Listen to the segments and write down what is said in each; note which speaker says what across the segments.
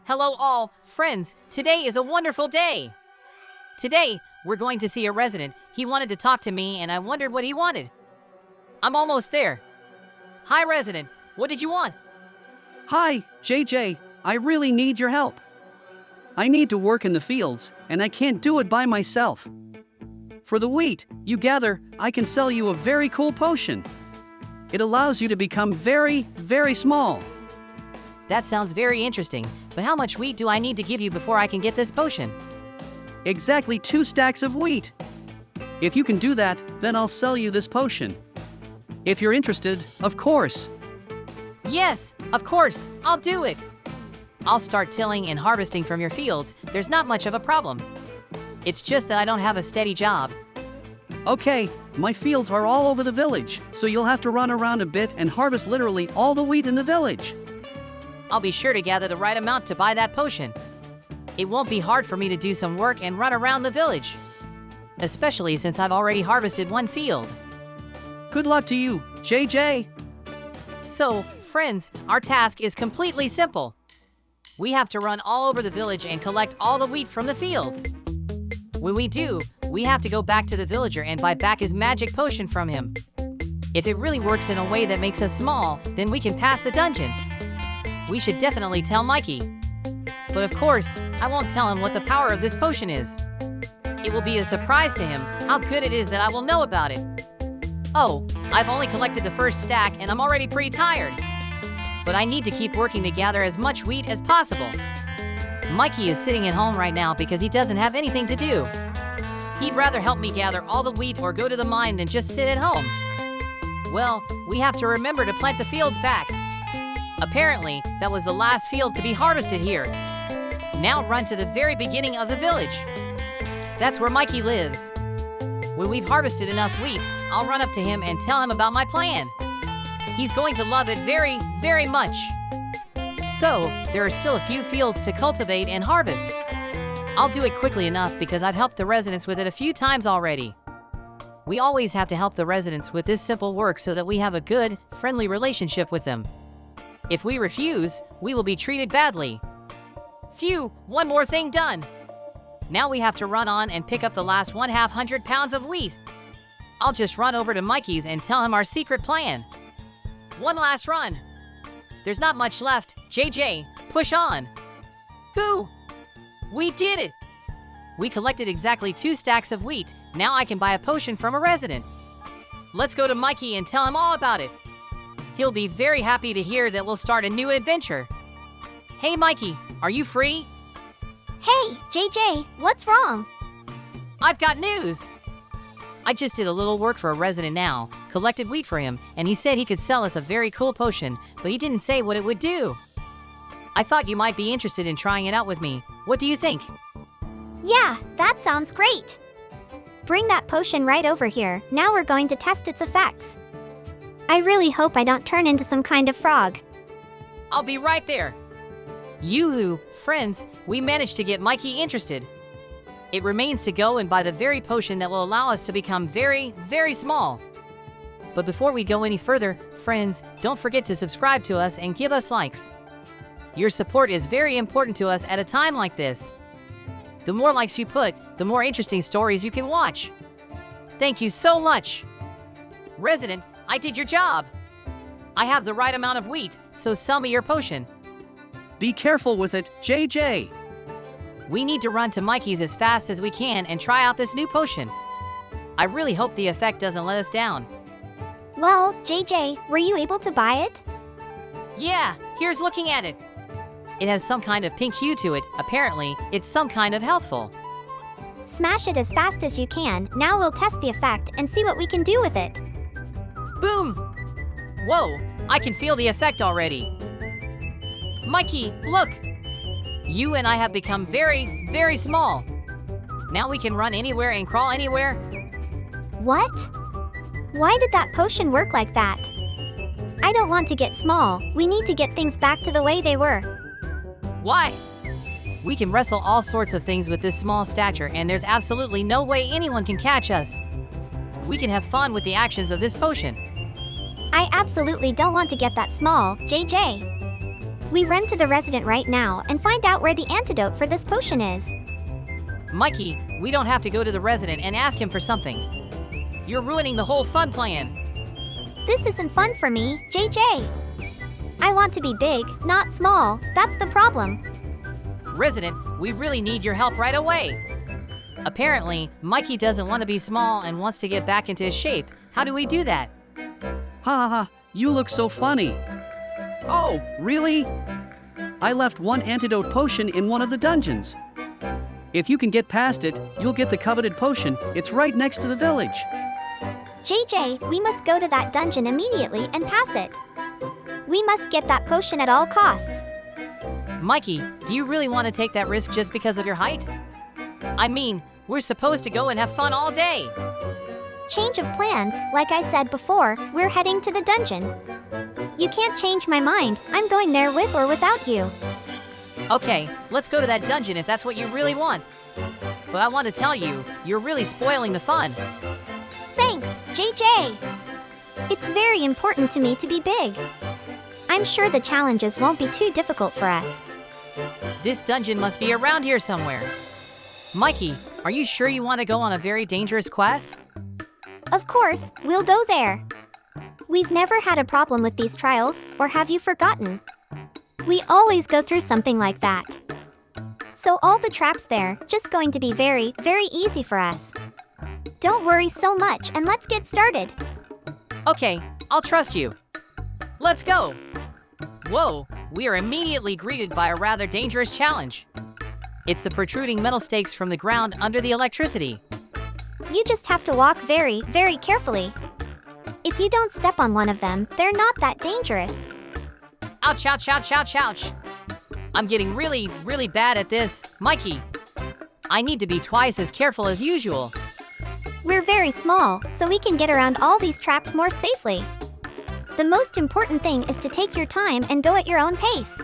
Speaker 1: Hello all, friends. Today is a wonderful day. Today, we're going to see a resident. He wanted to talk to me and I wondered what he wanted. I'm almost there. Hi, resident. What did you want?
Speaker 2: Hi, JJ. I really need your help. I need to work in the fields, and I can't do it by myself. For the wheat you gather, I can sell you a very cool potion. It allows you to become very, very small.
Speaker 1: That sounds very interesting, but how much wheat do I need to give you before I can get this potion?
Speaker 2: Exactly 2 stacks of wheat. If you can do that, then I'll sell you this potion. If you're interested, of course.
Speaker 1: Yes, of course, I'll do it. I'll start tilling and harvesting from your fields. There's not much of a problem. It's just that I don't have a steady job.
Speaker 2: Okay, my fields are all over the village, so you'll have to run around a bit and harvest literally all the wheat in the village.
Speaker 1: I'll be sure to gather the right amount to buy that potion. It won't be hard for me to do some work and run around the village, especially since I've already harvested 1 field.
Speaker 2: Good luck to you, JJ.
Speaker 1: So, friends, our task is completely simple. We have to run all over the village and collect all the wheat from the fields. When we do, we have to go back to the villager and buy back his magic potion from him. If it really works in a way that makes us small, then we can pass the dungeon. We should definitely tell Mikey. But of course, I won't tell him what the power of this potion is. It will be a surprise to him how good it is that I will know about it. Oh, I've only collected the first stack and I'm already pretty tired. But I need to keep working to gather as much wheat as possible. Mikey is sitting at home right now because he doesn't have anything to do. He'd rather help me gather all the wheat or go to the mine than just sit at home. Well, we have to remember to plant the fields back. Apparently, that was the last field to be harvested here. Now run to the very beginning of the village. That's where Mikey lives. When we've harvested enough wheat, I'll run up to him and tell him about my plan. He's going to love it very, very much. So, there are still a few fields to cultivate and harvest. I'll do it quickly enough because I've helped the residents with it a few times already. We always have to help the residents with this simple work so that we have a good, friendly relationship with them. If we refuse, we will be treated badly. Phew, one more thing done. Now we have to run on and pick up the last 1/2 pounds of wheat. I'll just run over to Mikey's and tell him our secret plan. One last run. There's not much left. JJ, push on. Whoo! We did it! We collected exactly 2 stacks of wheat. Now I can buy a potion from a resident. Let's go to Mikey and tell him all about it. He'll be very happy to hear that we'll start a new adventure. Hey Mikey, are you free?
Speaker 3: Hey, JJ, what's wrong?
Speaker 1: I've got news! I just did a little work for a resident now, collected wheat for him, and he said he could sell us a very cool potion, but he didn't say what it would do. I thought you might be interested in trying it out with me. What do you think?
Speaker 3: Yeah, that sounds great. Bring that potion right over here. Now we're going to test its effects. I really hope I don't turn into some kind of frog.
Speaker 1: I'll be right there. Yoo-hoo, friends, we managed to get Mikey interested. It remains to go and buy the very potion that will allow us to become very, very small. But before we go any further, friends, don't forget to subscribe to us and give us likes. Your support is very important to us at a time like this. The more likes you put, the more interesting stories you can watch. Thank you so much. Resident, I did your job. I have the right amount of wheat, so sell me your potion.
Speaker 2: Be careful with it, JJ.
Speaker 1: We need to run to Mikey's as fast as we can and try out this new potion. I really hope the effect doesn't let us down.
Speaker 3: Well, JJ, were you able to buy it?
Speaker 1: Yeah, here's looking at it. It has some kind of pink hue to it. Apparently, it's some kind of healthful.
Speaker 3: Smash it as fast as you can. Now we'll test the effect and see what we can do with it.
Speaker 1: Boom! Whoa, I can feel the effect already. Mikey, look! You and I have become very, very small. Now we can run anywhere and crawl anywhere.
Speaker 3: What? Why did that potion work like that? I don't want to get small. We need to get things back to the way they were.
Speaker 1: Why? We can wrestle all sorts of things with this small stature, and there's absolutely no way anyone can catch us. We can have fun with the actions of this potion.
Speaker 3: I absolutely don't want to get that small, JJ. We run to the resident right now and find out where the antidote for this potion is.
Speaker 1: Mikey, we don't have to go to the resident and ask him for something. You're ruining the whole fun plan.
Speaker 3: This isn't fun for me, JJ. I want to be big, not small. That's the problem.
Speaker 1: Resident, we really need your help right away. Apparently, Mikey doesn't want to be small and wants to get back into his shape. How do we do that?
Speaker 2: Ha ha ha, you look so funny. Oh, really? I left one antidote potion in one of the dungeons. If you can get past it, you'll get the coveted potion. It's right next to the village.
Speaker 3: JJ, we must go to that dungeon immediately and pass it. We must get that potion at all costs.
Speaker 1: Mikey, do you really want to take that risk just because of your height? I mean, we're supposed to go and have fun all day.
Speaker 3: Change of plans. Like I said before, we're heading to the dungeon. You can't change my mind. I'm going there with or without you.
Speaker 1: Okay, let's go to that dungeon if that's what you really want. But I want to tell you, you're really spoiling the fun.
Speaker 3: Thanks, JJ. It's very important to me to be big. I'm sure the challenges won't be too difficult for us.
Speaker 1: This dungeon must be around here somewhere. Mikey, are you sure you want to go on a very dangerous quest?
Speaker 3: Of course, we'll go there. We've never had a problem with these trials, or have you forgotten? We always go through something like that. So all the traps there, just going to be very, very easy for us. Don't worry so much and let's get started.
Speaker 1: Okay, I'll trust you. Let's go! Whoa, we are immediately greeted by a rather dangerous challenge. It's the protruding metal stakes from the ground under the electricity.
Speaker 3: You just have to walk very, very carefully. If you don't step on one of them, they're not that dangerous.
Speaker 1: Ouch, ouch, ouch, ouch, ouch. I'm getting really, really bad at this. Mikey, I need to be twice as careful as usual.
Speaker 3: We're very small, so we can get around all these traps more safely. The most important thing is to take your time and go at your own pace.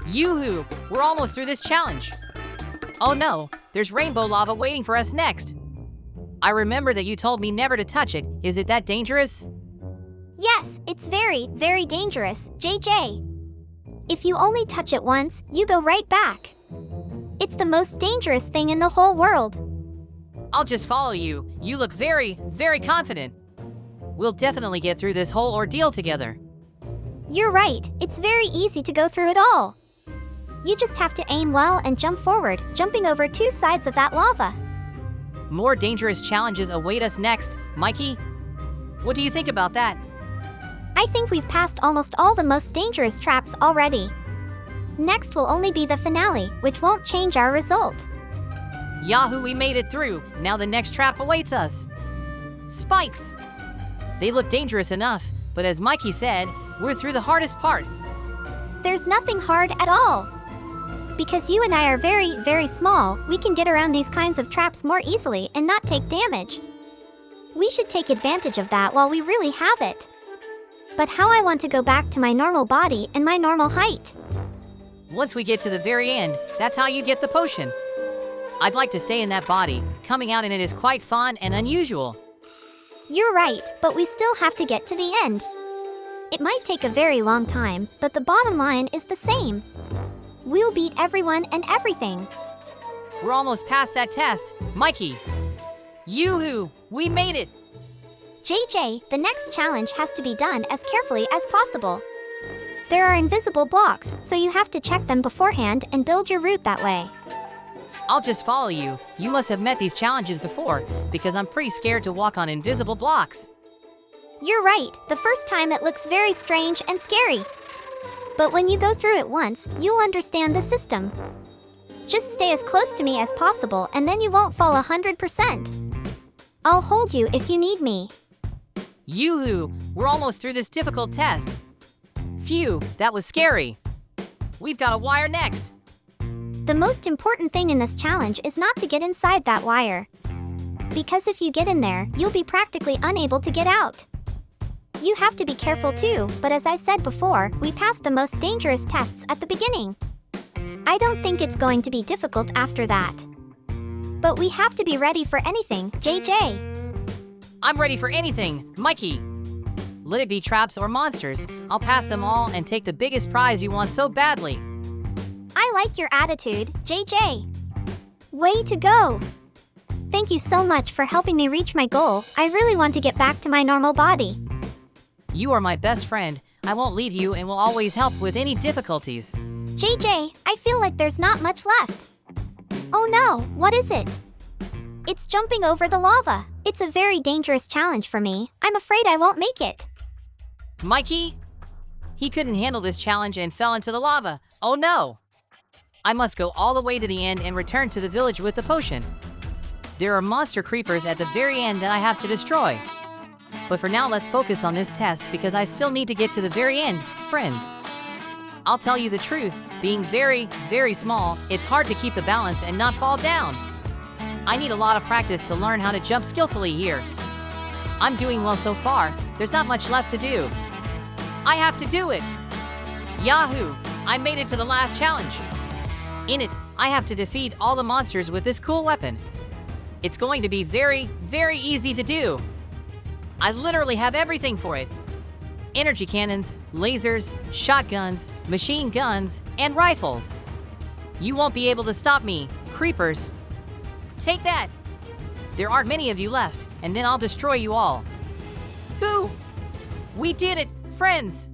Speaker 1: Yoo-hoo, we're almost through this challenge. Oh no, there's rainbow lava waiting for us next. I remember that you told me never to touch it. Is it that dangerous?
Speaker 3: Yes, it's very, very dangerous, JJ. If you only touch it once, you go right back. It's the most dangerous thing in the whole world.
Speaker 1: I'll just follow you. You look very, very confident. We'll definitely get through this whole ordeal together.
Speaker 3: You're right, it's very easy to go through it all. You just have to aim well and jump forward, jumping over two sides of that lava.
Speaker 1: More dangerous challenges await us next. Mikey, what do you think about that?
Speaker 3: I think we've passed almost all the most dangerous traps already. Next will only be the finale, which won't change our result.
Speaker 1: Yahoo, we made it through. Now the next trap awaits us. Spikes! They look dangerous enough, but as Mikey said, we're through the hardest part.
Speaker 3: There's nothing hard at all. Because you and I are very, very small, we can get around these kinds of traps more easily and not take damage. We should take advantage of that while we really have it. But how I want to go back to my normal body and my normal height.
Speaker 1: Once we get to the very end, that's how you get the potion. I'd like to stay in that body. Coming out in it is quite fun and unusual.
Speaker 3: You're right, but we still have to get to the end. It might take a very long time, but the bottom line is the same. We'll beat everyone and everything.
Speaker 1: We're almost past that test. Mikey! Yoo-hoo! We made it!
Speaker 3: JJ, the next challenge has to be done as carefully as possible. There are invisible blocks, so you have to check them beforehand and build your route that way.
Speaker 1: I'll just follow you. You must have met these challenges before, because I'm pretty scared to walk on invisible blocks.
Speaker 3: You're right, the first time it looks very strange and scary. But when you go through it once, you'll understand the system. Just stay as close to me as possible and then you won't fall 100%. I'll hold you if you need me.
Speaker 1: Yoo-hoo! We're almost through this difficult test. Phew, that was scary. We've got a wire next.
Speaker 3: The most important thing in this challenge is not to get inside that wire. Because if you get in there, you'll be practically unable to get out. You have to be careful too, but as I said before, we passed the most dangerous tests at the beginning. I don't think it's going to be difficult after that. But we have to be ready for anything, JJ.
Speaker 1: I'm ready for anything, Mikey. Let it be traps or monsters, I'll pass them all and take the biggest prize you want so badly.
Speaker 3: I like your attitude, JJ. Way to go! Thank you so much for helping me reach my goal. I really want to get back to my normal body.
Speaker 1: You are my best friend. I won't leave you and will always help with any difficulties.
Speaker 3: JJ, I feel like there's not much left. Oh no, what is it? It's jumping over the lava. It's a very dangerous challenge for me. I'm afraid I won't make it.
Speaker 1: Mikey? He couldn't handle this challenge and fell into the lava. Oh no! I must go all the way to the end and return to the village with the potion. There are monster creepers at the very end that I have to destroy. But for now, let's focus on this test because I still need to get to the very end, friends. I'll tell you the truth, being very, very small, it's hard to keep the balance and not fall down. I need a lot of practice to learn how to jump skillfully here. I'm doing well so far, there's not much left to do. I have to do it! Yahoo! I made it to the last challenge. In it, I have to defeat all the monsters with this cool weapon. It's going to be very, very easy to do. I literally have everything for it. Energy cannons, lasers, shotguns, machine guns, and rifles. You won't be able to stop me, creepers. Take that! There aren't many of you left, and then I'll destroy you all. Who? We did it, friends!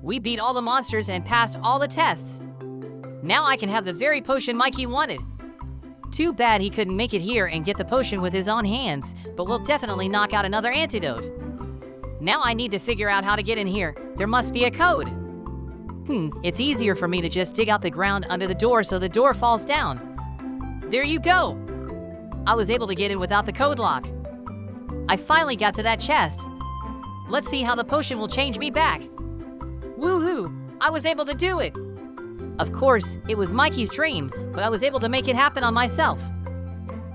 Speaker 1: We beat all the monsters and passed all the tests. Now I can have the very potion Mikey wanted. Too bad he couldn't make it here and get the potion with his own hands, but we'll definitely knock out another antidote. Now I need to figure out how to get in here. There must be a code. It's easier for me to just dig out the ground under the door so the door falls down. There you go! I was able to get in without the code lock. I finally got to that chest. Let's see how the potion will change me back. Woohoo! I was able to do it! Of course, it was Mikey's dream, but I was able to make it happen on myself.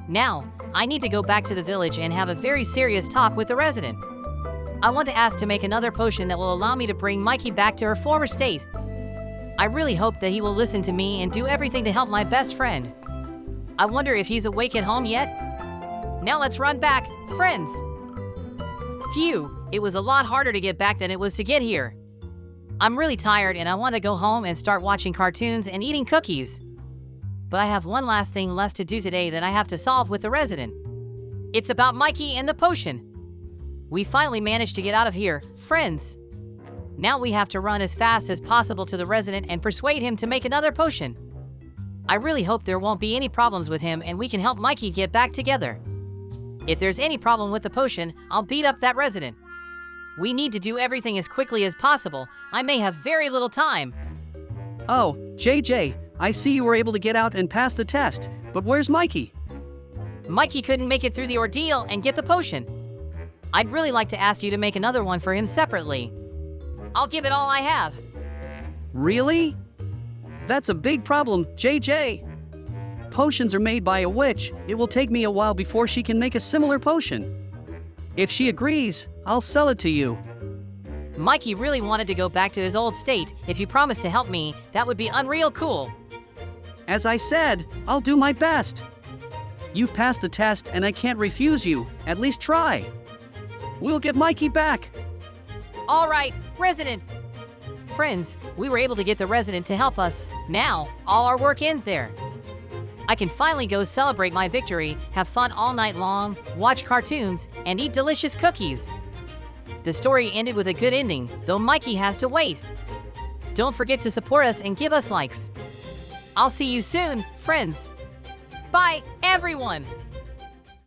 Speaker 1: Now, I need to go back to the village and have a very serious talk with the resident. I want to ask to make another potion that will allow me to bring Mikey back to her former state. I really hope that he will listen to me and do everything to help my best friend. I wonder if he's awake at home yet? Now let's run back, friends! Phew, it was a lot harder to get back than it was to get here. I'm really tired and I want to go home and start watching cartoons and eating cookies. But I have one last thing left to do today that I have to solve with the resident. It's about Mikey and the potion. We finally managed to get out of here, friends. Now we have to run as fast as possible to the resident and persuade him to make another potion. I really hope there won't be any problems with him and we can help Mikey get back together. If there's any problem with the potion, I'll beat up that resident. We need to do everything as quickly as possible. I may have very little time.
Speaker 2: Oh, JJ, I see you were able to get out and pass the test, but where's Mikey?
Speaker 1: Mikey couldn't make it through the ordeal and get the potion. I'd really like to ask you to make another one for him separately. I'll give it all I have.
Speaker 2: Really? That's a big problem, JJ. Potions are made by a witch. It will take me a while before she can make a similar potion. If she agrees, I'll sell it to you.
Speaker 1: Mikey really wanted to go back to his old state. If you promise to help me, that would be unreal cool.
Speaker 2: As I said, I'll do my best. You've passed the test and I can't refuse you. At least try. We'll get Mikey back.
Speaker 1: All right, resident. Friends, we were able to get the resident to help us. Now, all our work ends there. I can finally go celebrate my victory, have fun all night long, watch cartoons, and eat delicious cookies. The story ended with a good ending, though Mikey has to wait. Don't forget to support us and give us likes. I'll see you soon, friends. Bye, everyone!